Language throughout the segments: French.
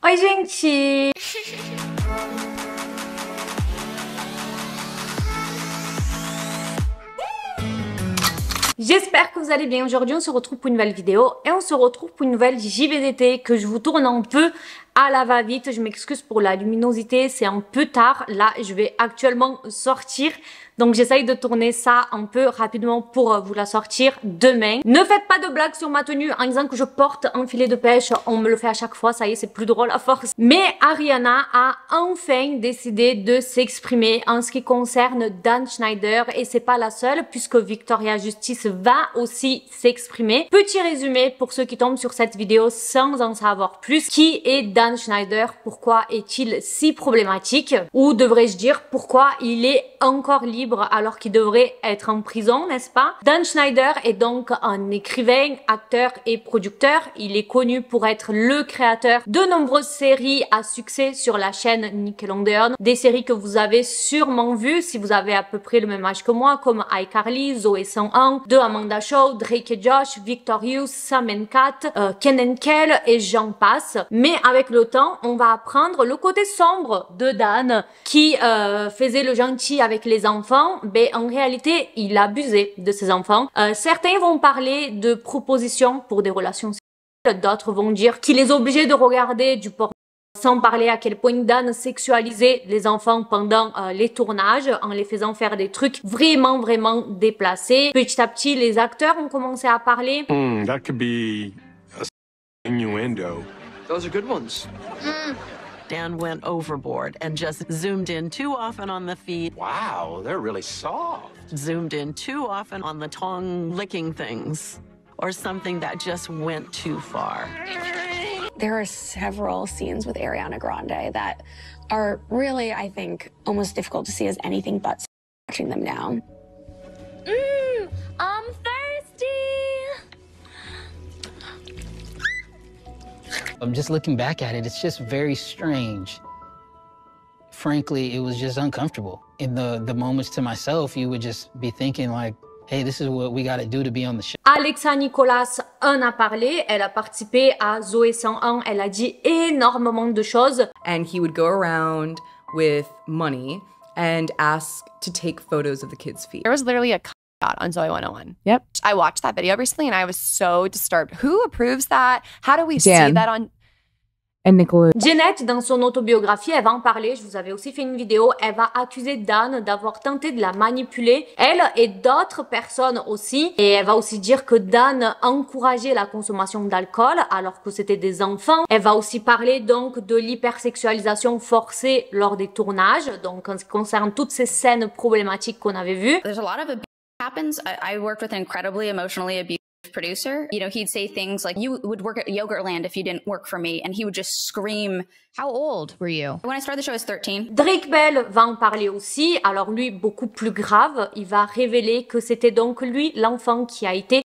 Oi, gente! J'espère que vous allez bien. Aujourd'hui, on se retrouve pour une nouvelle vidéo et on se retrouve pour une nouvelle JVDT que je vous tourne un peu à la va-vite. Je m'excuse pour la luminosité, c'est un peu tard. Là, je vais actuellement sortir. Donc, j'essaye de tourner ça un peu rapidement pour vous la sortir demain. Ne faites pas de blagues sur ma tenue en disant que je porte un filet de pêche. On me le fait à chaque fois, ça y est, c'est plus drôle à force. Mais Ariana a enfin décidé de s'exprimer en ce qui concerne Dan Schneider. Et c'est pas la seule puisque Victoria Justice va aussi s'exprimer. Petit résumé pour ceux qui tombent sur cette vidéo sans en savoir plus. Qui est Dan Schneider? Pourquoi est-il si problématique? Ou devrais-je dire pourquoi il est encore libre alors qu'il devrait être en prison, n'est-ce pas? Dan Schneider est donc un écrivain, acteur et producteur. Il est connu pour être le créateur de nombreuses séries à succès sur la chaîne Nickelodeon. Des séries que vous avez sûrement vues si vous avez à peu près le même âge que moi, comme iCarly, Zoé 101, The Amanda Show, Drake et Josh, Victorious, Sam and Cat, Ken and Kel et j'en passe. Mais avec le temps, on va apprendre le côté sombre de Dan qui faisait le gentil avec les enfants. Mais en réalité, il abusait de ses enfants. Certains vont parler de propositions pour des relations sexuelles, d'autres vont dire qu'il les obligeait de regarder du porno, sans parler à quel point Dan sexualisait les enfants pendant les tournages, en les faisant faire des trucs vraiment déplacés. Petit à petit, les acteurs ont commencé à parler. That could be a innuendo. Those are good ones. Dan went overboard and just zoomed in too often on the feet. Wow, they're really soft. Zoomed in too often on the tongue licking things. Or something that just went too far. There are several scenes with Ariana Grande that are really, I think, almost difficult to see as anything but watching them now. I'm thirsty. I'm just looking back at it, it's just very strange. Frankly, it was just uncomfortable. In the moments to myself, you would just be thinking like, hey, this is what we gotta do to be on the show. Alexa Nicolas en a parlé, elle a participé à Zoé 101, elle a dit énormément de choses. And he would go around with money and ask to take photos of the kids' feet. There was literally a shot on Zoe 101. Yep. I watched that video recently and I was so disturbed. Who approves that? How do we Dan. see that on... And Nicola. Jeanette, dans son autobiographie, elle va en parler, je vous avais aussi fait une vidéo, elle va accuser Dan d'avoir tenté de la manipuler, elle et d'autres personnes aussi, et elle va aussi dire que Dan encourageait la consommation d'alcool alors que c'était des enfants. Elle va aussi parler donc de l'hypersexualisation forcée lors des tournages, donc en ce qui concerne toutes ces scènes problématiques qu'on avait vues. There's a lot of abuse happens. I worked with an incredibly emotionally abusive producer. You know, he'd say things like, you would work at Yogurtland if you didn't work for me. And he would just scream. How old were you? When I started the show, I was 13. Drake Bell va en parler aussi. Alors lui, beaucoup plus grave, il va révéler que c'était donc lui l'enfant qui a été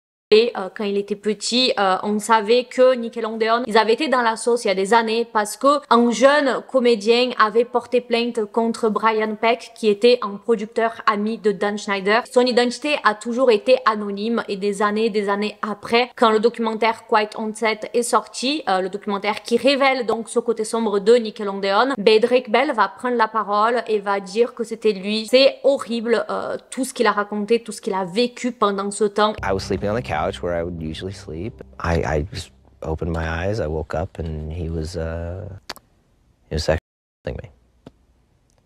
quand il était petit. On savait que Nickelodeon, ils avaient été dans la sauce il y a des années parce que un jeune comédien avait porté plainte contre Brian Peck qui était un producteur ami de Dan Schneider. Son identité a toujours été anonyme et des années après, quand le documentaire Quiet on Set est sorti, le documentaire qui révèle donc ce côté sombre de Nickelodeon, ben Drake Bell va prendre la parole et va dire que c'était lui. C'est horrible tout ce qu'il a raconté, tout ce qu'il a vécu pendant ce temps. I was sleeping on the couch where I would usually sleep. I just opened my eyes, I woke up, and he was sexually me.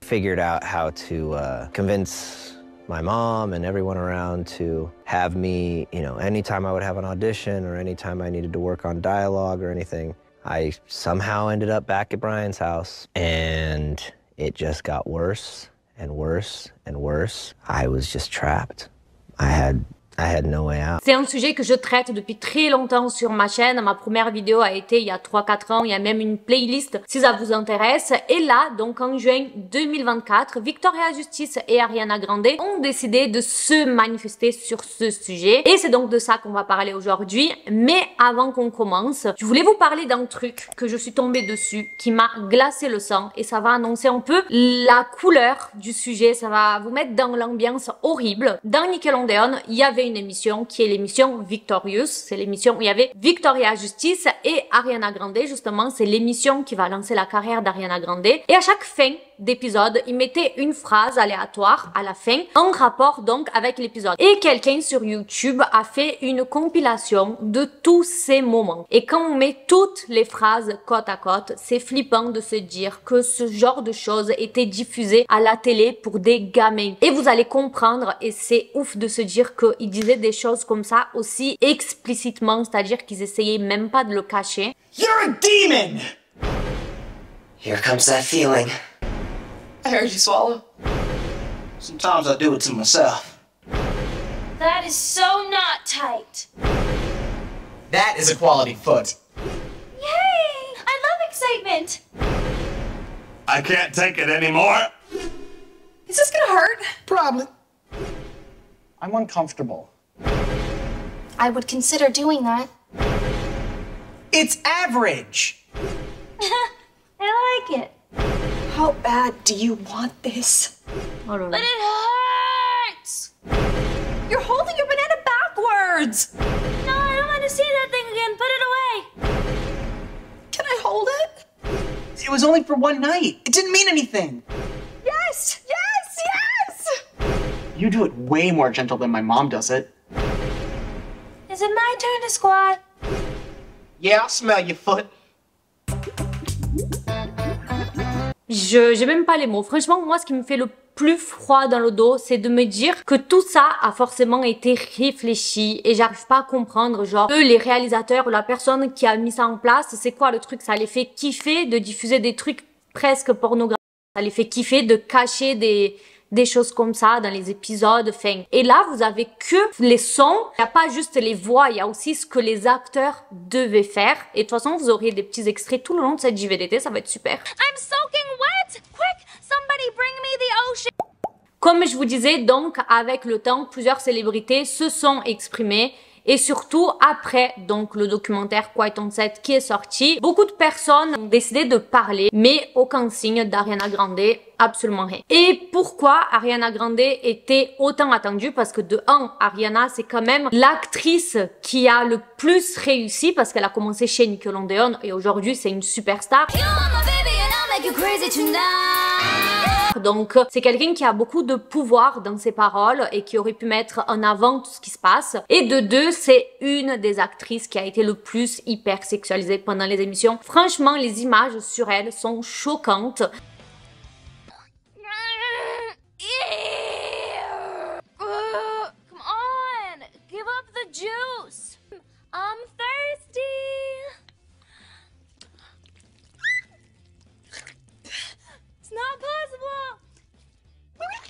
Figured out how to convince my mom and everyone around to have me, you know, anytime I would have an audition or anytime I needed to work on dialogue or anything, I somehow ended up back at Brian's house, and it just got worse and worse and worse. I was just trapped. I had no way out. C'est un sujet que je traite depuis très longtemps sur ma chaîne. Ma première vidéo a été il y a 3-4 ans. Il y a même une playlist si ça vous intéresse. Et là, donc en juin 2024, Victoria Justice et Ariana Grande ont décidé de se manifester sur ce sujet. Et c'est donc de ça qu'on va parler aujourd'hui. Mais avant qu'on commence, je voulais vous parler d'un truc que je suis tombée dessus, qui m'a glacé le sang. Et ça va annoncer un peu la couleur du sujet. Ça va vous mettre dans l'ambiance horrible. Dans Nickelodeon, il y avait avait une émission qui est l'émission Victorious. C'est l'émission où il y avait Victoria Justice et Ariana Grande. Justement, c'est l'émission qui va lancer la carrière d'Ariana Grande. Et à chaque fin d'épisode, ils mettaient une phrase aléatoire à la fin en rapport donc avec l'épisode. Et quelqu'un sur YouTube a fait une compilation de tous ces moments. Et quand on met toutes les phrases côte à côte, c'est flippant de se dire que ce genre de choses était diffusé à la télé pour des gamins. Et vous allez comprendre, et c'est ouf de se dire qu'ils disaient des choses comme ça aussi explicitement, c'est-à-dire qu'ils essayaient même pas de le cacher. You're a demon! Here comes that feeling. I heard you swallow. Sometimes I do it to myself. That is so not tight. That is a quality foot. Yay! I love excitement. I can't take it anymore. Is this gonna hurt? Probably. I'm uncomfortable. I would consider doing that. It's average. I like it. How bad do you want this? But it hurts! You're holding your banana backwards! No, I don't want to see that thing again. Put it away. Can I hold it? It was only for one night. It didn't mean anything. Yes! Yes! Yes! You do it way more gentle than my mom does it. Is it my turn to squat? Yeah, I'll smell your foot. J'ai même pas les mots. Franchement, moi, ce qui me fait le plus froid dans le dos, c'est de me dire que tout ça a forcément été réfléchi et j'arrive pas à comprendre, genre, eux, les réalisateurs ou la personne qui a mis ça en place, c'est quoi le truc? Ça les fait kiffer de diffuser des trucs presque pornographiques. Ça les fait kiffer de cacher des choses comme ça dans les épisodes, fin. Et là, vous avez que les sons. Il n'y a pas juste les voix, il y a aussi ce que les acteurs devaient faire. Et de toute façon, vous aurez des petits extraits tout le long de cette JVDT, ça va être super. I'm soaking wet! Quick, somebody bring me the ocean! Comme je vous disais, donc, avec le temps, plusieurs célébrités se sont exprimées. Et surtout, après donc le documentaire Quiet on Set qui est sorti, beaucoup de personnes ont décidé de parler, mais aucun signe d'Ariana Grande, absolument rien. Et pourquoi Ariana Grande était autant attendue? Parce que de 1, Ariana, c'est quand même l'actrice qui a le plus réussi, parce qu'elle a commencé chez Nickelodeon et aujourd'hui c'est une superstar. Donc, c'est quelqu'un qui a beaucoup de pouvoir dans ses paroles et qui aurait pu mettre en avant tout ce qui se passe. Et de 2, c'est une des actrices qui a été le plus hyper sexualisée pendant les émissions. Franchement, les images sur elle sont choquantes. Come on, give up the juice. I'm thirsty. It's not possible.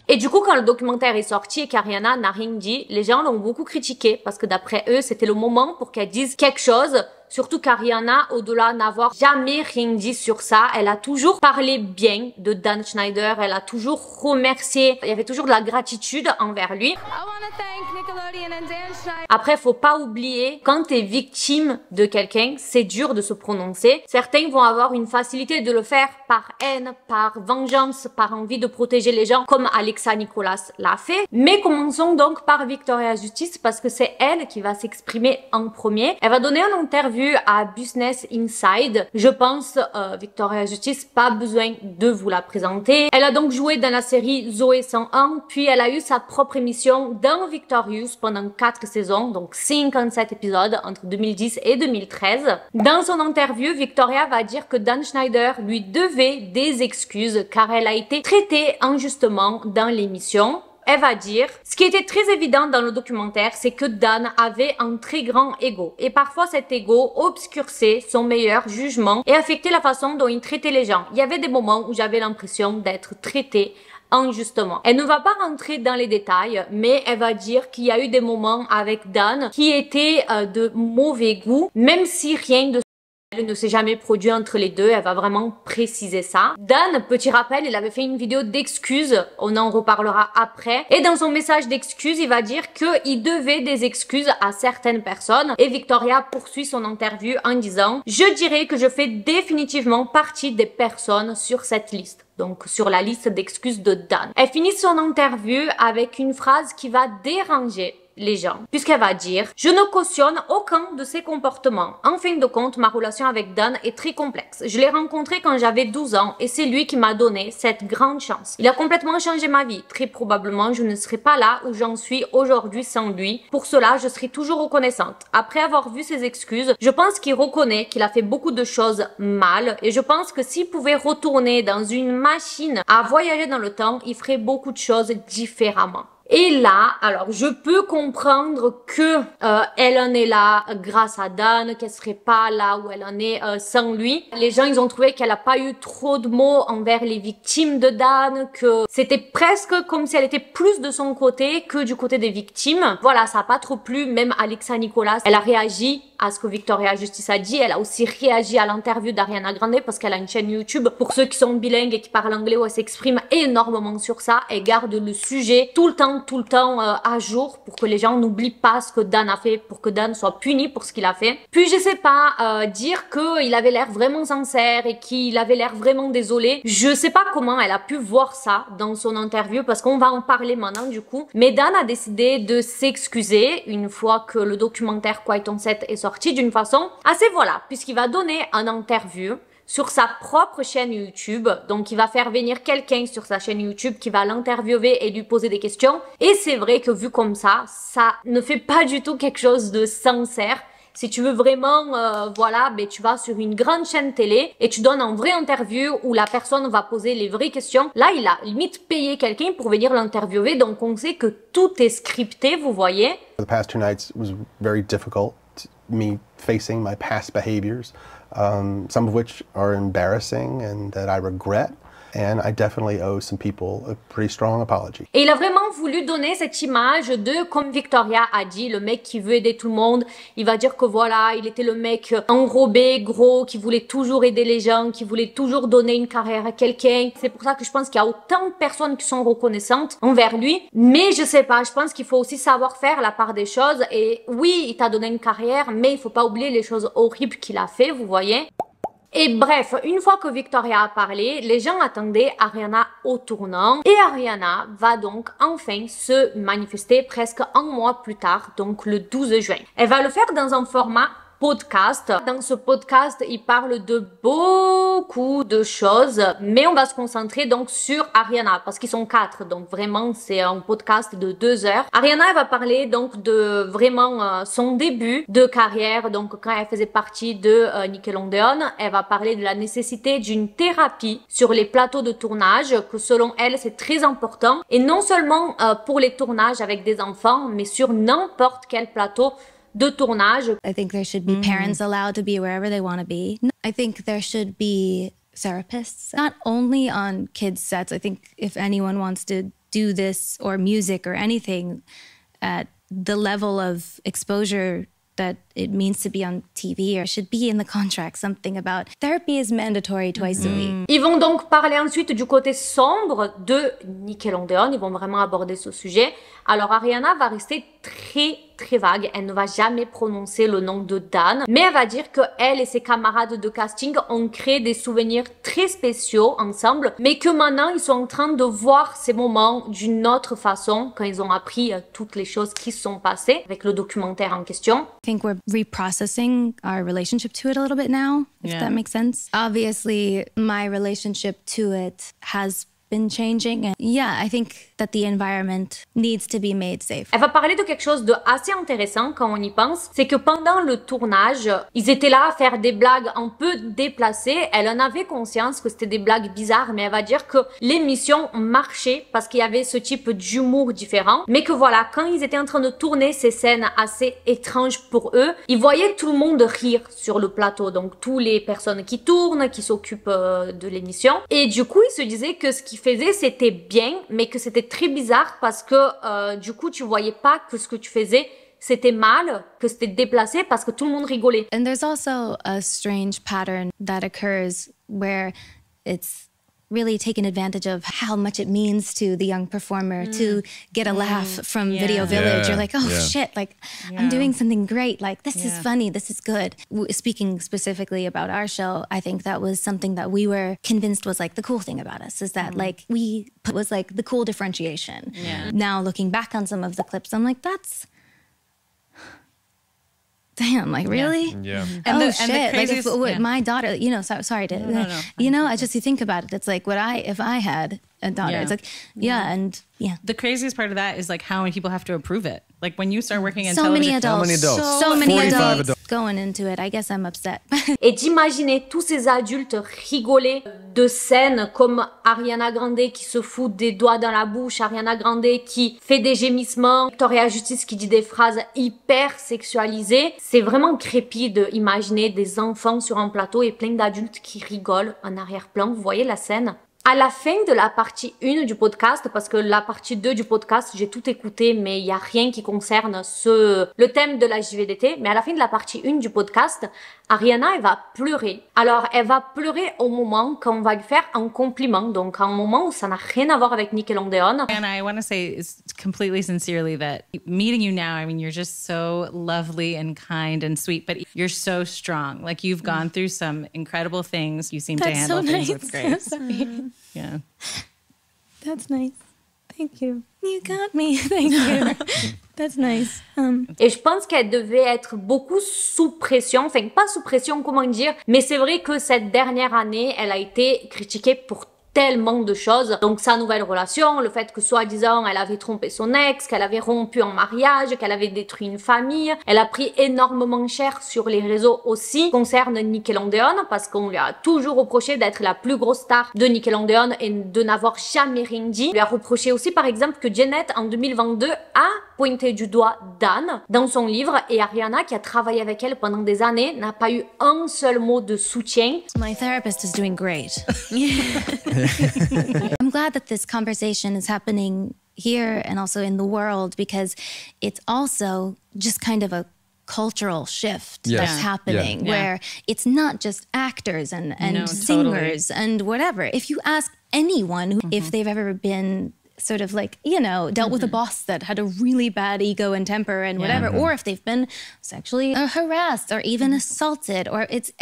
Et du coup, quand le documentaire est sorti et qu'Ariana n'a rien dit, les gens l'ont beaucoup critiqué parce que d'après eux, c'était le moment pour qu'elle dise quelque chose. Surtout qu'Ariana, au-delà n'avoir jamais rien dit sur ça, elle a toujours parlé bien de Dan Schneider, elle a toujours remercié, il y avait toujours de la gratitude envers lui. Après, faut pas oublier, quand t'es victime de quelqu'un, c'est dur de se prononcer. Certains vont avoir une facilité de le faire par haine, par vengeance, par envie de protéger les gens, comme Alexa Nicolas l'a fait. Mais commençons donc par Victoria Justice, parce que c'est elle qui va s'exprimer en premier. Elle va donner une interview à Business Inside. Je pense, Victoria Justice, pas besoin de vous la présenter. Elle a donc joué dans la série Zoé 101, puis elle a eu sa propre émission dans Victorious pendant 4 saisons, donc 57 épisodes entre 2010 et 2013. Dans son interview, Victoria va dire que Dan Schneider lui devait des excuses car elle a été traitée injustement dans l'émission. Elle va dire, ce qui était très évident dans le documentaire, c'est que Dan avait un très grand ego. Et parfois cet ego obscurçait son meilleur jugement et affectait la façon dont il traitait les gens. Il y avait des moments où j'avais l'impression d'être traitée injustement. Elle ne va pas rentrer dans les détails, mais elle va dire qu'il y a eu des moments avec Dan qui étaient de mauvais goût, même si rien de ne s'est jamais produit entre les deux, elle va vraiment préciser ça. Dan, petit rappel, il avait fait une vidéo d'excuses, on en reparlera après, et dans son message d'excuses, il va dire qu'il devait des excuses à certaines personnes, et Victoria poursuit son interview en disant « Je dirais que je fais définitivement partie des personnes sur cette liste ». Donc sur la liste d'excuses de Dan. Elle finit son interview avec une phrase qui va déranger les gens, puisqu'elle va dire « Je ne cautionne aucun de ses comportements. En fin de compte, ma relation avec Dan est très complexe. Je l'ai rencontré quand j'avais 12 ans et c'est lui qui m'a donné cette grande chance. Il a complètement changé ma vie. Très probablement, je ne serais pas là où j'en suis aujourd'hui sans lui. Pour cela, je serai toujours reconnaissante. Après avoir vu ses excuses, je pense qu'il reconnaît qu'il a fait beaucoup de choses mal et je pense que s'il pouvait retourner dans une machine à voyager dans le temps, il ferait beaucoup de choses différemment. Et là, alors je peux comprendre que elle en est là grâce à Dan, qu'elle serait pas là où elle en est sans lui. Les gens, ils ont trouvé qu'elle a pas eu trop de mots envers les victimes de Dan, que c'était presque comme si elle était plus de son côté que du côté des victimes. Voilà, ça a pas trop plu, même Alexa Nicolas, elle a réagi à ce que Victoria Justice a dit. Elle a aussi réagi à l'interview d'Ariana Grande parce qu'elle a une chaîne YouTube pour ceux qui sont bilingues et qui parlent anglais où elle s'exprime énormément sur ça. Elle garde le sujet tout le temps à jour pour que les gens n'oublient pas ce que Dan a fait, pour que Dan soit puni pour ce qu'il a fait. Puis je sais pas, dire qu'il avait l'air vraiment sincère et qu'il avait l'air vraiment désolé. Je sais pas comment elle a pu voir ça dans son interview parce qu'on va en parler maintenant du coup. Mais Dan a décidé de s'excuser une fois que le documentaire Quiet on Set est sorti d'une façon assez voilà, puisqu'il va donner un interview sur sa propre chaîne YouTube. Donc il va faire venir quelqu'un sur sa chaîne YouTube qui va l'interviewer et lui poser des questions. Et c'est vrai que vu comme ça ne fait pas du tout quelque chose de sincère. Si tu veux vraiment, voilà, ben tu vas sur une grande chaîne télé et tu donnes un vrai interview où la personne va poser les vraies questions. Là, il a limite payé quelqu'un pour venir l'interviewer. Donc on sait que tout est scripté, vous voyez. The past 2 nights was very difficult. Me facing my past behaviors, some of which are embarrassing and that I regret. And I definitely owe some people a pretty strong apology. Et il a vraiment voulu donner cette image de, comme Victoria a dit, le mec qui veut aider tout le monde. Il va dire que voilà, il était le mec enrobé, gros, qui voulait toujours aider les gens, qui voulait toujours donner une carrière à quelqu'un. C'est pour ça que je pense qu'il y a autant de personnes qui sont reconnaissantes envers lui. Mais je sais pas, je pense qu'il faut aussi savoir faire la part des choses. Et oui, il t'a donné une carrière, mais il faut pas oublier les choses horribles qu'il a fait, vous voyez. Et bref, une fois que Victoria a parlé, les gens attendaient Ariana au tournant et Ariana va donc enfin se manifester presque un mois plus tard, donc le 12 juin. Elle va le faire dans un format podcast. Dans ce podcast, il parle de beaucoup de choses, mais on va se concentrer donc sur Ariana parce qu'ils sont 4, donc vraiment c'est un podcast de 2 heures. Ariana, elle va parler donc de vraiment son début de carrière, donc quand elle faisait partie de Nickelodeon. Elle va parler de la nécessité d'une thérapie sur les plateaux de tournage, que selon elle c'est très important, et non seulement pour les tournages avec des enfants, mais sur n'importe quel plateau de tournage. I think there should be parents allowed to be wherever they want to be. I think there should be therapists, not only on kids' sets. I think if anyone wants to do this or music or anything at the level of exposure that it means to be on TV, or should be in the contract something about therapy is mandatory twice a week. Ils vont donc parler ensuite du côté sombre de Nickelodeon. Ils vont vraiment aborder ce sujet. Alors Ariana va rester très vague. Elle ne va jamais prononcer le nom de Dan, mais elle va dire que elle et ses camarades de casting ont créé des souvenirs très spéciaux ensemble, mais que maintenant ils sont en train de voir ces moments d'une autre façon quand ils ont appris toutes les choses qui se sont passées avec le documentaire en question. I think we're reprocessing our relationship to it a little bit now, if that makes sense. Obviously, my relationship to it has been changing. And yeah, I think that the environment needs to be made safe. Elle va parler de quelque chose de assez intéressant quand on y pense, c'est que pendant le tournage, ils étaient là à faire des blagues un peu déplacées. Elle en avait conscience que c'était des blagues bizarres, mais elle va dire que l'émission marchait parce qu'il y avait ce type d'humour différent. Mais que voilà, quand ils étaient en train de tourner ces scènes assez étranges pour eux, ils voyaient tout le monde rire sur le plateau. Donc, toutes les personnes qui tournent, qui s'occupent de l'émission. Et du coup, ils se disaient que ce qu'ils faisaient, c'était bien, mais que c'était très bizarre parce que du coup, tu voyais pas que ce que tu faisais, c'était mal, que c'était déplacé parce que tout le monde rigolait. And there's also a strange pattern that occurs where it's really taken advantage of how much it means to the young performer to get a laugh from Video Village. You're like, oh shit, like I'm doing something great. Like this is funny, this is good. Speaking specifically about our show, I think that was something that we were convinced was like the cool thing about us, is that like was like the cool differentiation. Now looking back on some of the clips, I'm like, that's damn, like really? Yeah. Oh shit! Like if my daughter, you know, sorry to, No. you know, I just you think about it. It's like if I had a daughter, it's like and The craziest part of that is like how many people have to approve it. Like when you start working in so television, many adults, so many adults going into it. I guess I'm upset. Et d'imaginer tous ces adultes rigoler de scènes comme Ariana Grande qui se fout des doigts dans la bouche, Ariana Grande qui fait des gémissements, Victoria Justice qui dit des phrases hyper sexualisées. C'est vraiment crépi d'imaginer des enfants sur un plateau et plein d'adultes qui rigolent en arrière-plan. Vous voyez la scène? À la fin de la partie 1 du podcast, parce que la partie 2 du podcast, j'ai tout écouté, mais il n'y a rien qui concerne le thème de la JVDT. Mais à la fin de la partie 1 du podcast, Ariana, elle va pleurer. Alors, elle va pleurer au moment qu'on va lui faire un compliment. Donc, à un moment où ça n'a rien à voir avec Nickelodeon. And I want to say completely sincerely that meeting you now, I mean, you're just so lovely and kind and sweet, but you're so strong. Like, you've gone through some incredible things. You seem to handle things with grace. Yeah. That's nice. Thank you. You got me. Thank you. That's nice. Et je pense qu'elle devait être beaucoup sous pression. Enfin, pas sous pression, comment dire. Mais c'est vrai que cette dernière année, elle a été critiquée pour tellement de choses. Donc sa nouvelle relation, le fait que soi-disant elle avait trompé son ex, qu'elle avait rompu en mariage, qu'elle avait détruit une famille. Elle a pris énormément cher sur les réseaux aussi. Concerne Nickelodeon, parce qu'on lui a toujours reproché d'être la plus grosse star de Nickelodeon et de n'avoir jamais rien dit. On lui a reproché aussi par exemple que Janet en 2022 a pointé du doigt Dan dans son livre, et Ariana, qui a travaillé avec elle pendant des années, n'a pas eu un seul mot de soutien. My therapist is doing great. I'm glad that this conversation is happening here and also in the world, because it's also just kind of a cultural shift that's happening where it's not just actors and singers and whatever. If you ask anyone if they've ever been sort of like, you know, dealt with a boss that had a really bad ego and temper and whatever, or if they've been sexually harassed or even assaulted, or it's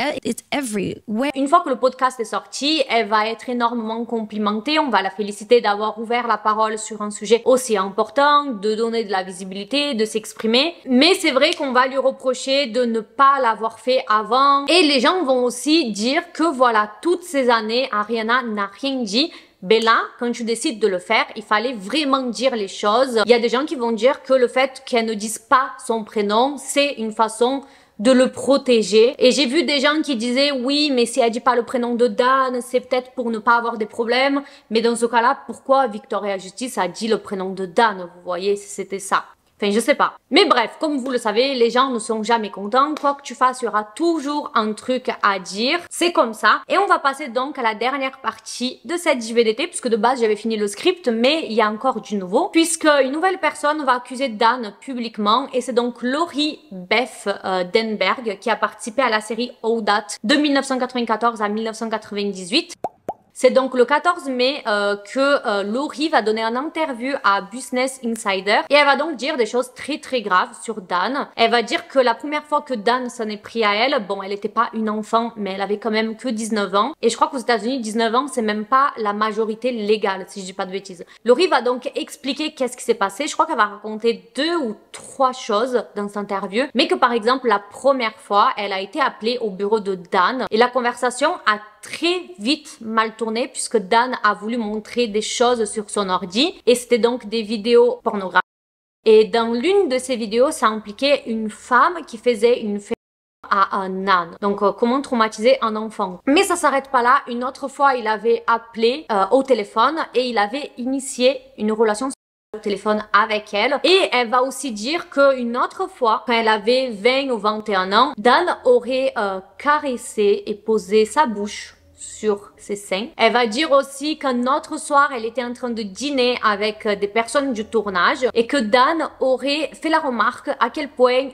everywhere. Une fois que le podcast est sorti, elle va être énormément complimentée. On va la féliciter d'avoir ouvert la parole sur un sujet aussi important, de donner de la visibilité, de s'exprimer. Mais c'est vrai qu'on va lui reprocher de ne pas l'avoir fait avant. Et les gens vont aussi dire que voilà, toutes ces années, Ariana n'a rien dit. Bella, quand tu décides de le faire, il fallait vraiment dire les choses. Il y a des gens qui vont dire que le fait qu'elle ne dise pas son prénom, c'est une façon de le protéger. Et j'ai vu des gens qui disaient oui, mais si elle dit pas le prénom de Dan, c'est peut-être pour ne pas avoir des problèmes. Mais dans ce cas-là, pourquoi Victoria Justice a dit le prénom de Dan? Vous voyez, c'était ça. Enfin, je sais pas. Mais bref, comme vous le savez, les gens ne sont jamais contents. Quoi que tu fasses, il y aura toujours un truc à dire. C'est comme ça. Et on va passer donc à la dernière partie de cette JVDT, puisque de base, j'avais fini le script, mais il y a encore du nouveau. Puisque une nouvelle personne va accuser Dan publiquement, et c'est donc Laurie Beth Denberg, qui a participé à la série OUDAT de 1994 à 1998. C'est donc le 14 mai que Laurie va donner une interview à Business Insider, et elle va donc dire des choses très très graves sur Dan. Elle va dire que la première fois que Dan s'en est pris à elle, bon, elle n'était pas une enfant, mais elle avait quand même que 19 ans. Et je crois qu'aux États-Unis, 19 ans, c'est même pas la majorité légale, si je dis pas de bêtises. Laurie va donc expliquer qu'est-ce qui s'est passé. Je crois qu'elle va raconter 2 ou 3 choses dans cette interview, mais que par exemple, la première fois, elle a été appelée au bureau de Dan, et la conversation a très vite mal tourné, puisque Dan a voulu montrer des choses sur son ordi, et c'était donc des vidéos pornographiques. Et dans l'une de ces vidéos, ça impliquait une femme qui faisait une fellation à un âne. Donc comment traumatiser un enfant. Mais ça s'arrête pas là. Une autre fois, il avait appelé au téléphone et il avait initié une relation au téléphone avec elle. Et elle va aussi dire qu'une autre fois, quand elle avait 20 ou 21 ans, Dan aurait caressé et posé sa bouche sur ses seins. Elle va dire aussi qu'un autre soir, elle était en train de dîner avec des personnes du tournage, et que Dan aurait fait la remarque à quel point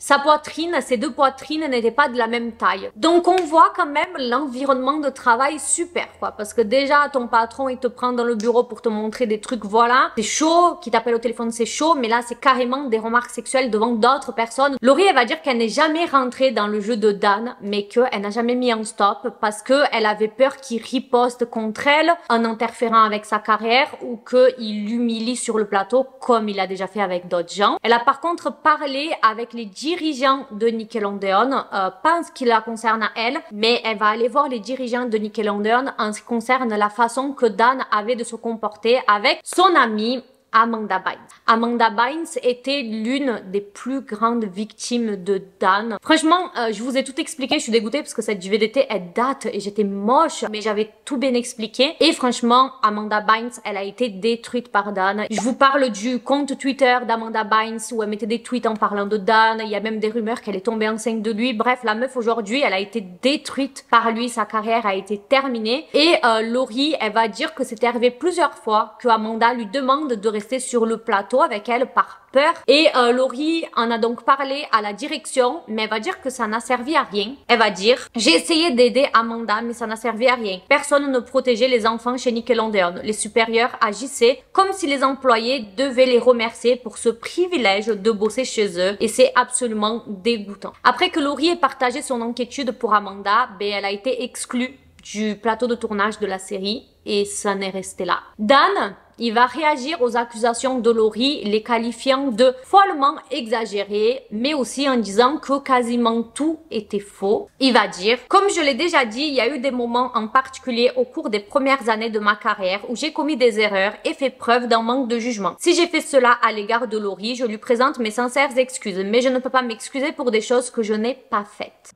sa poitrine, ses 2 poitrines n'étaient pas de la même taille. Donc on voit quand même l'environnement de travail super, quoi, parce que déjà ton patron il te prend dans le bureau pour te montrer des trucs, voilà, c'est chaud, qui t'appelle au téléphone c'est chaud, mais là c'est carrément des remarques sexuelles devant d'autres personnes. Laurie, elle va dire qu'elle n'est jamais rentrée dans le jeu de Dan, mais qu'elle n'a jamais mis un stop parce qu'elle avait peur qu'il riposte contre elle en interférant avec sa carrière ou qu'il l'humilie sur le plateau comme il a déjà fait avec d'autres gens. Elle a par contre parlé avec les dirigeants de Nickelodeon, pas en ce qui la concerne à elle, mais elle va aller voir les dirigeants de Nickelodeon en ce qui concerne la façon que Dan avait de se comporter avec son amie Amanda Bynes. Amanda Bynes était l'une des plus grandes victimes de Dan. Franchement, je vous ai tout expliqué, je suis dégoûtée parce que cette JVDT, elle date et j'étais moche, mais j'avais tout bien expliqué. Et franchement, Amanda Bynes, elle a été détruite par Dan. Je vous parle du compte Twitter d'Amanda Bynes où elle mettait des tweets en parlant de Dan. Il y a même des rumeurs qu'elle est tombée enceinte de lui. Bref, la meuf aujourd'hui, elle a été détruite par lui. Sa carrière a été terminée. Et Laurie, elle va dire que c'était arrivé plusieurs fois que Amanda lui demande de rester sur le plateau avec elle par peur. Et Laurie en a donc parlé à la direction, mais elle va dire que ça n'a servi à rien. Elle va dire « J'ai essayé d'aider Amanda, mais ça n'a servi à rien. Personne ne protégeait les enfants chez Nickelodeon. Les supérieurs agissaient comme si les employés devaient les remercier pour ce privilège de bosser chez eux. Et c'est absolument dégoûtant. » Après que Laurie ait partagé son inquiétude pour Amanda, ben, elle a été exclue du plateau de tournage de la série et ça n'est resté là. Dan, il va réagir aux accusations de Laurie, les qualifiant de follement exagérées, mais aussi en disant que quasiment tout était faux. Il va dire « Comme je l'ai déjà dit, il y a eu des moments en particulier au cours des premières années de ma carrière où j'ai commis des erreurs et fait preuve d'un manque de jugement. Si j'ai fait cela à l'égard de Laurie, je lui présente mes sincères excuses, mais je ne peux pas m'excuser pour des choses que je n'ai pas faites. »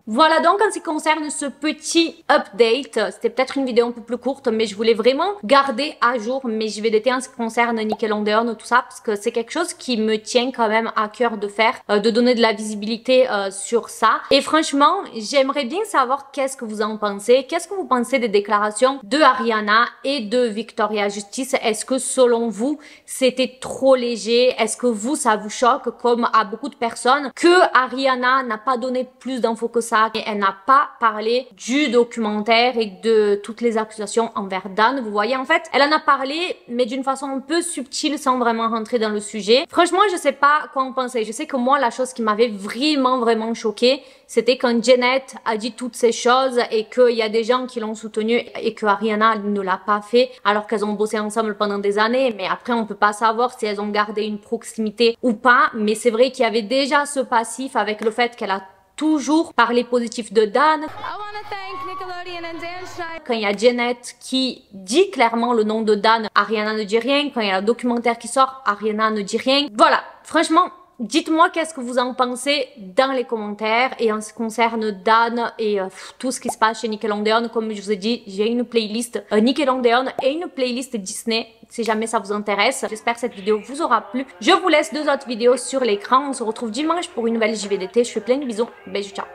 Voilà donc en ce qui concerne ce petit update. C'était peut-être une vidéo un peu plus courte, mais je voulais vraiment garder à jour mes JVDT en ce qui concerne Nickelodeon, tout ça, parce que c'est quelque chose qui me tient quand même à cœur de faire, de donner de la visibilité sur ça. Et franchement, j'aimerais bien savoir qu'est-ce que vous en pensez. Qu'est-ce que vous pensez des déclarations de Ariana et de Victoria Justice? Est-ce que selon vous, c'était trop léger? Est-ce que vous, ça vous choque comme à beaucoup de personnes que Ariana n'a pas donné plus d'infos que ça? Et elle n'a pas parlé du documentaire et de toutes les accusations envers Dan. Vous voyez, en fait, elle en a parlé, mais d'une façon un peu subtile, sans vraiment rentrer dans le sujet. Franchement, je sais pas quoi en penser. Je sais que moi, la chose qui m'avait vraiment choquée, c'était quand Janet a dit toutes ces choses et qu'il y a des gens qui l'ont soutenue et que Ariana ne l'a pas fait, alors qu'elles ont bossé ensemble pendant des années. Mais après, on peut pas savoir si elles ont gardé une proximité ou pas. Mais c'est vrai qu'il y avait déjà ce passif avec le fait qu'elle a toujours parler positif de Dan. Quand il y a Janet qui dit clairement le nom de Dan, Ariana ne dit rien. Quand il y a le documentaire qui sort, Ariana ne dit rien. Voilà, franchement, dites-moi qu'est-ce que vous en pensez dans les commentaires. Et en ce qui concerne Dan et tout ce qui se passe chez Nickelodeon, comme je vous ai dit, j'ai une playlist Nickelodeon et une playlist Disney, si jamais ça vous intéresse. J'espère que cette vidéo vous aura plu. Je vous laisse 2 autres vidéos sur l'écran. On se retrouve dimanche pour une nouvelle JVDT. Je fais plein de bisous. Bisous, ciao.